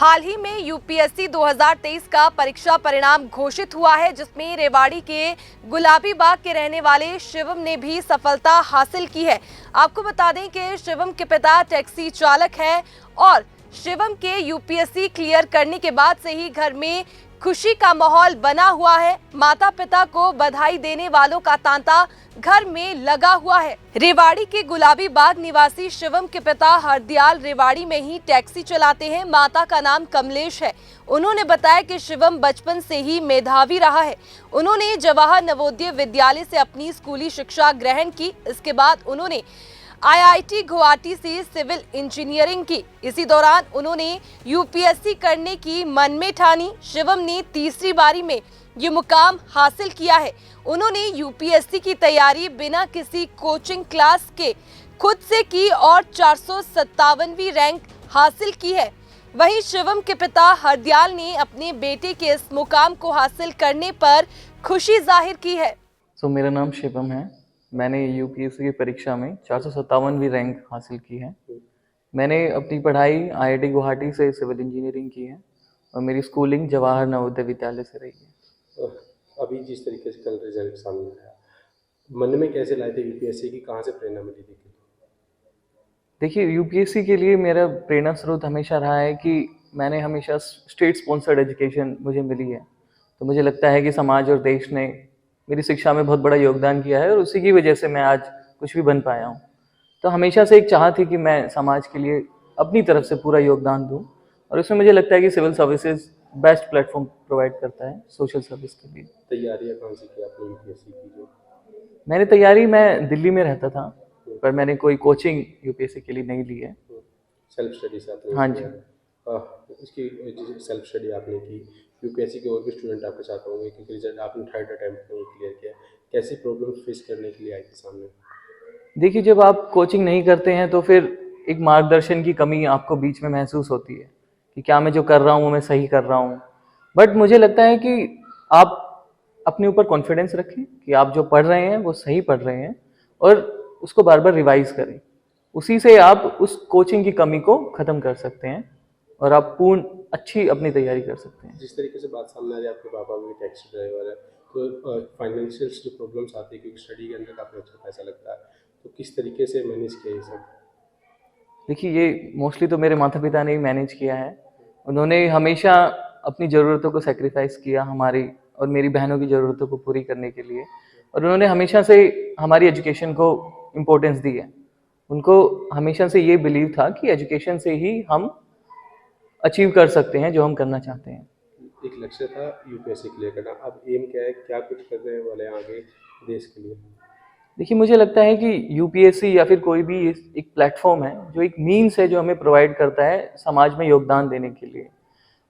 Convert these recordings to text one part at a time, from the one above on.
हाल ही में यूपीएससी 2023 का परीक्षा परिणाम घोषित हुआ है, जिसमें रेवाड़ी के गुलाबी बाग के रहने वाले शिवम ने भी सफलता हासिल की है। आपको बता दें कि शिवम के पिता टैक्सी चालक है और शिवम के यूपीएससी क्लियर करने के बाद से ही घर में खुशी का माहौल बना हुआ है। माता पिता को बधाई देने वालों का तांता घर में लगा हुआ है। रेवाड़ी के गुलाबी बाग निवासी शिवम के पिता हरदयाल रेवाड़ी में ही टैक्सी चलाते हैं। माता का नाम कमलेश है। उन्होंने बताया कि शिवम बचपन से ही मेधावी रहा है। उन्होंने जवाहर नवोदय विद्यालय से अपनी स्कूली शिक्षा ग्रहण की। इसके बाद उन्होंने आईआईटी गुवाहाटी से सिविल इंजीनियरिंग की। इसी दौरान उन्होंने यूपीएससी करने की मन में ठानी। शिवम ने तीसरी बारी में ये मुकाम हासिल किया है। उन्होंने यूपीएससी की तैयारी बिना किसी कोचिंग क्लास के खुद से की और 457वीं रैंक हासिल की है। वहीं शिवम के पिता हरदयाल ने अपने बेटे के इस मुकाम को हासिल करने पर खुशी जाहिर की है। मेरा नाम शिवम है। मैंने यूपीएससी की परीक्षा में 457वीं रैंक हासिल की है। मैंने अपनी पढ़ाई आईआईटी गुवाहाटी से सिविल इंजीनियरिंग की है और मेरी स्कूलिंग जवाहर नवोदय विद्यालय से रही है। अभी जिस तरीके से कल रिजल्ट सामने आया, मन में कैसे लाए थे यूपीएससी की, कहाँ से प्रेरणा मिली थी? देखिए, यूपीएससी के लिए मेरा प्रेरणा स्रोत हमेशा रहा है कि मैंने हमेशा स्टेट स्पॉन्सर्ड एजुकेशन मुझे मिली है। तो मुझे लगता है कि समाज और देश ने मेरी शिक्षा में बहुत बड़ा योगदान किया है और उसी की वजह से मैं आज कुछ भी बन पाया हूँ। तो हमेशा से एक चाह थी कि मैं समाज के लिए अपनी तरफ से पूरा योगदान दूँ और उसमें मुझे लगता है कि civil services best platform provide करता है सोशल सर्विस के लिए। तैयारियाँ कहाँ से की आपने यूपीएससी की? मैंने तैयारी, मैं दिल्ली में रहता था पर मैंने कोई कोचिंग यूपीएससी के लिए नहीं ली है। सेल्फ स्टडी से आपने? हाँ जी। इसकी सेल्फ स्टडी आपने की, यूपीएससी के और भी स्टूडेंट आपके साथ होंगे क्योंकि रिजल्ट आपने थर्ड अटैम्प्ट में क्लियर किया। कैसी प्रॉब्लम्स फेस करने के लिए आई थी सामने? देखिए, जब आप कोचिंग नहीं करते हैं तो फिर एक मार्गदर्शन की कमी आपको बीच में महसूस होती है कि क्या मैं जो कर रहा हूँ वो मैं सही कर रहा हूँ। बट मुझे लगता है कि आप अपने ऊपर कॉन्फिडेंस रखें कि आप जो पढ़ रहे हैं वो सही पढ़ रहे हैं और उसको बार बार रिवाइज करें। उसी से आप उस कोचिंग की कमी को ख़त्म कर सकते हैं और आप पूर्ण अच्छी अपनी तैयारी कर सकते हैं। जिस तरीके से बात सामने आ रही है, आपके पापा भी टैक्सी ड्राइवर है, तो फाइनेंशियल जो प्रॉब्लम्स आती है क्योंकि स्टडी के अंदर काफ़ी अच्छा पैसा लगता है, तो किस तरीके से मैनेज किया ये सब? देखिए, ये मोस्टली तो मेरे माता पिता ने ही मैनेज किया है। उन्होंने हमेशा अपनी ज़रूरतों को सेक्रीफाइस किया हमारी और मेरी बहनों की ज़रूरतों को पूरी करने के लिए, और उन्होंने हमेशा से हमारी एजुकेशन को इम्पोर्टेंस दी है। उनको हमेशा से ये बिलीव था कि एजुकेशन से ही हम अचीव कर सकते हैं जो हम करना चाहते हैं। एक लक्ष्य था यूपीएससी क्लियर करना, अब एम क्या है, क्या कुछ करने वाले हैं आगे देश के लिए? देखिए, मुझे लगता है कि यूपीएससी या फिर कोई भी एक प्लेटफॉर्म है जो एक मीन्स है जो हमें प्रोवाइड करता है समाज में योगदान देने के लिए,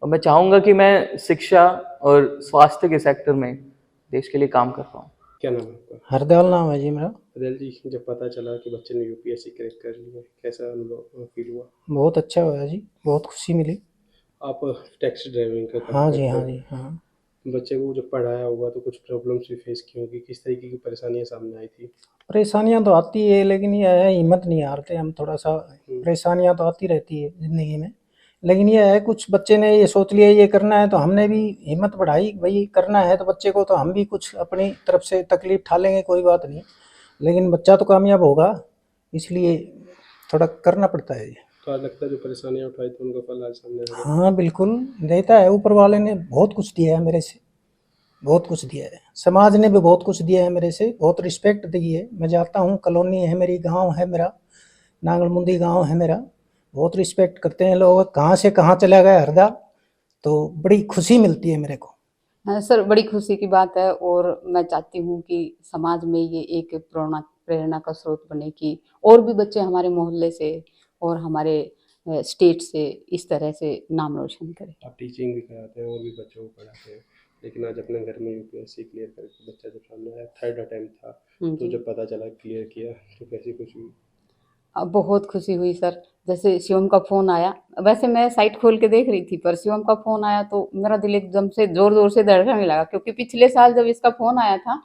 और मैं चाहूँगा कि मैं शिक्षा और स्वास्थ्य के सेक्टर में देश के लिए काम कर पाऊँ। क्या नाम है आपका? हरदयाल नाम है जी मेरा। हरदयाल जी, जब पता चला कि बच्चे ने यूपीएससी क्रैक कर लिया, कैसा अनुभव फील हुआ? बहुत अच्छा हुआ जी, बहुत खुशी मिली। आप टैक्सी ड्राइविंग का काम हाँ जी, करते हाँ हो। जी, हाँ। बच्चे को जब पढ़ाया होगा तो कुछ प्रॉब्लम्स भी फेस की होगी, किस तरीके की परेशानियां सामने आई थी? परेशानियाँ तो आती है लेकिन ये है हिम्मत नहीं हारते हम, थोड़ा सा परेशानियाँ तो आती रहती है ज़िंदगी में, लेकिन ये है कुछ बच्चे ने ये सोच लिया ये करना है तो हमने भी हिम्मत बढ़ाई, भाई करना है तो बच्चे को तो हम भी कुछ अपनी तरफ से तकलीफ उठा लेंगे, कोई बात नहीं, लेकिन बच्चा तो कामयाब होगा, इसलिए थोड़ा करना पड़ता है। तो आज लगता है जो परेशानियां उठाई थी उनका फल आज सामने आ रहा है। हाँ बिल्कुल देता है, ऊपर वाले ने बहुत कुछ दिया है मेरे से, बहुत कुछ दिया है, समाज ने भी बहुत कुछ दिया है मेरे से, बहुत रिस्पेक्ट दी है। मैं जाता हूँ, कॉलोनी है मेरी, गांव है मेरा, नांगलमुंदी गांव है मेरा, बहुत रिस्पेक्ट करते हैं लोग। कहाँ से कहाँ चला गया हरदा, तो बड़ी खुशी मिलती है मेरे को। हाँ सर, बड़ी खुशी की बात है और मैं चाहती हूँ कि समाज में ये एक प्रेरणा का स्रोत बने कि और भी बच्चे हमारे मोहल्ले से और हमारे स्टेट से इस तरह से नाम रोशन करें। आप टीचिंग भी कराते हैं और भी बच्चों को पढ़ाते हैं, लेकिन आज अपने घर में यूपीएससी क्लियर करके बच्चा जब सामने आया, थर्ड अटेम्प्ट था, तो जब पता चला क्लियर किया तो कैसी खुशी हुई? बहुत खुशी हुई सर। जैसे शिवम का फ़ोन आया, वैसे मैं साइट खोल के देख रही थी पर शिवम का फ़ोन आया तो मेरा दिल एकदम से ज़ोर ज़ोर से धड़कने लगा, क्योंकि पिछले साल जब इसका फ़ोन आया था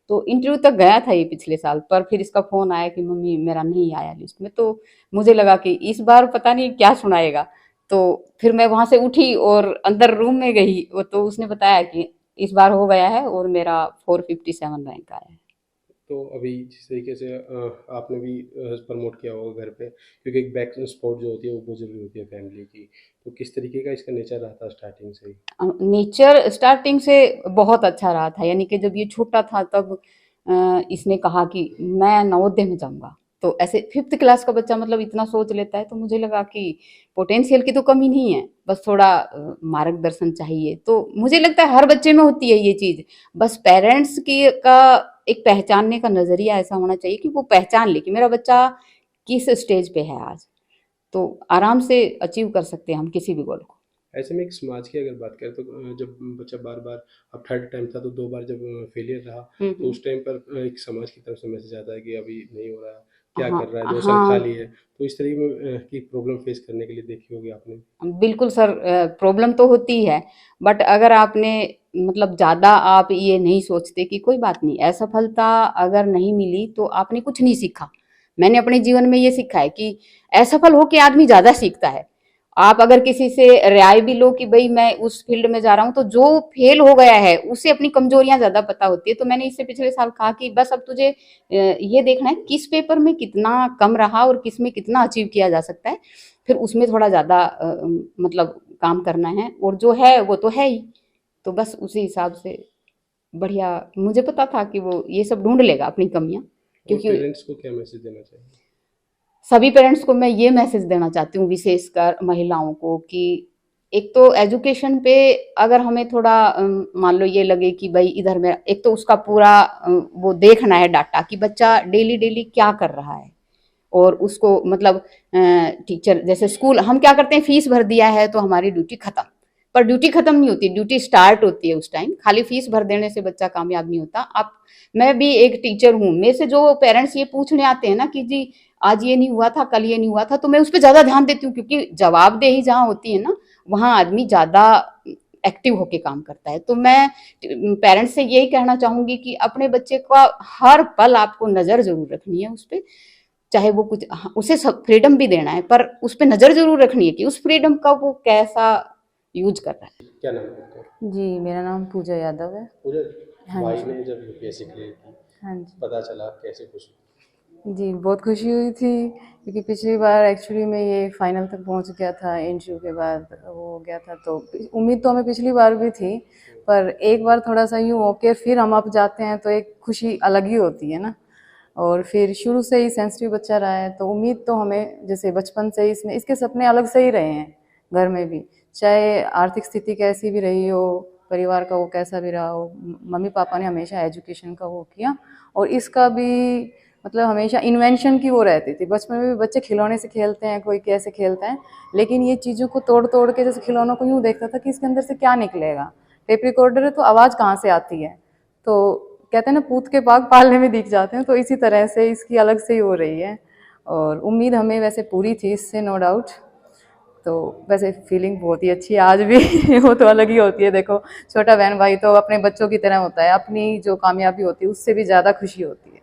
तो इंटरव्यू तक गया था ये पिछले साल, पर फिर इसका फ़ोन आया कि मम्मी मेरा नहीं आया लिस्ट में, तो मुझे लगा कि इस बार पता नहीं क्या सुनाएगा। तो फिर मैं वहां से उठी और अंदर रूम में गई, तो उसने बताया कि इस बार हो गया है और मेरा 457 रैंक आया है। तो अभी जिस तरीके से आपने भी प्रमोट किया होगा घर पे, क्योंकि एक बैक सपोर्ट जो होती है वो बहुत ज़रूरी होती है फैमिली की, तो किस तरीके का इसका नेचर रहा था स्टार्टिंग से ही? नेचर स्टार्टिंग से बहुत अच्छा रहा था, यानी कि जब ये छोटा था तब इसने कहा कि मैं नवोदय में जाऊंगा। तो ऐसे 5th क्लास का बच्चा मतलब इतना सोच लेता है, तो मुझे लगा कि पोटेंशियल की तो कमी नहीं है, बस थोड़ा मार्गदर्शन चाहिए। तो मुझे लगता है हर बच्चे में होती है ये चीज, बस पेरेंट्स की का एक पहचानने का नजरिया ऐसा होना चाहिए कि वो पहचान ले कि मेरा बच्चा किस स्टेज पे है आज, तो आराम से अचीव कर सकते हैं हम किसी भी गोल को। ऐसे में एक समाज की अगर बात करें तो जब बच्चा बार बार, अब थर्ड टाइम था तो 2 बार जब फेलियर रहा, तो उस टाइम पर एक समाज की तरफ से मैसेज आता है कि अभी नहीं हो रहा, क्या हाँ कर रहा है, 2 साल हाँ खाली है। तो इस तरीके में की प्रॉब्लम फेस करने के लिए देखी होगी आपने? बिल्कुल सर, प्रॉब्लम तो होती है, बट अगर आपने मतलब ज़्यादा आप ये नहीं सोचते कि कोई बात नहीं, असफलता अगर नहीं मिली तो आपने कुछ नहीं सीखा। मैंने अपने जीवन में ये सीखा है कि असफल होके आदमी ज़्यादा सीखता है। आप अगर किसी से राय भी लो कि भाई मैं उस फील्ड में जा रहा हूँ, तो जो फेल हो गया है उसे अपनी कमजोरियां ज़्यादा पता होती है। तो मैंने इससे पिछले साल कहा कि बस अब तुझे ये देखना है किस पेपर में कितना कम रहा और किस में कितना अचीव किया जा सकता है, फिर उसमें थोड़ा ज़्यादा मतलब काम करना है, और जो है वो तो है ही। तो बस उसी हिसाब से बढ़िया, मुझे पता था कि वो ये सब ढूंढ लेगा अपनी कमियां, और क्योंकि पेरेंट्स को क्या मैसेज देना चाहिए? सभी पेरेंट्स को मैं ये मैसेज देना चाहती हूँ, विशेषकर महिलाओं को, कि एक तो एजुकेशन पे अगर हमें थोड़ा मान लो ये लगे कि भाई इधर में, एक तो उसका पूरा वो देखना है डाटा कि बच्चा डेली डेली क्या कर रहा है, और उसको मतलब टीचर जैसे स्कूल हम क्या करते हैं, फीस भर दिया है तो हमारी ड्यूटी खत्म, पर ड्यूटी खत्म नहीं होती, ड्यूटी स्टार्ट होती है उस टाइम। खाली फीस भर देने से बच्चा कामयाब नहीं होता। आप, मैं भी एक टीचर हूँ, मेरे से जो पेरेंट्स ये पूछने आते हैं ना कि जी आज ये नहीं हुआ था, कल ये नहीं हुआ था, तो मैं उस पर ज्यादा ध्यान देती हूँ, क्योंकि जवाबदेही जहाँ होती है ना, वहाँ आदमी ज्यादा एक्टिव होके काम करता है। तो मैं पेरेंट्स से यही कहना चाहूंगी कि अपने बच्चे का हर पल आपको नजर जरूर रखनी है उस पर, चाहे वो कुछ, उसे सब फ्रीडम भी देना है, पर उस पर नजर जरूर रखनी है कि उस फ्रीडम का वो कैसा यूज कर रहा है। क्या नाम है आपका? जी, मेरा नाम पूजा यादव है। पूजा, हाँ भाई जी। ने जब यूपीएससी क्लियर की, हाँ जी। पता चला, कैसे खुशी? जी, बहुत खुशी हुई थी, क्योंकि पिछली बार एक्चुअली में ये फाइनल तक पहुंच गया था, इंटरव्यू के बाद वो हो गया था, तो उम्मीद तो हमें पिछली बार भी थी, पर एक बार थोड़ा सा यूँ होके फिर हम अब जाते हैं तो एक खुशी अलग ही होती है ना। और फिर शुरू से ही सेंसिटिव बच्चा रहा है, तो उम्मीद तो हमें जैसे बचपन से ही इसके सपने अलग से ही रहे हैं घर में भी, चाहे आर्थिक स्थिति कैसी भी रही हो, परिवार का वो कैसा भी रहा हो, मम्मी पापा ने हमेशा एजुकेशन का वो किया, और इसका भी मतलब हमेशा इन्वेंशन की वो रहती थी। बचपन में भी बच्चे खिलौने से खेलते हैं, कोई कैसे खेलता है, लेकिन ये चीज़ों को तोड़ तोड़ के जैसे खिलौनों को यूँ देखता था कि इसके अंदर से क्या निकलेगा। टेप रिकॉर्डर है तो आवाज़ कहाँ से आती है, तो कहते हैं ना पूत के पाग पालने में दिख जाते हैं, तो इसी तरह से इसकी अलग से ही हो रही है, और उम्मीद हमें वैसे पूरी थी इससे, नो डाउट। तो वैसे फीलिंग बहुत ही अच्छी है आज भी वो तो अलग ही होती है। देखो छोटा बहन भाई तो अपने बच्चों की तरह होता है, अपनी जो कामयाबी होती है उससे भी ज़्यादा खुशी होती है।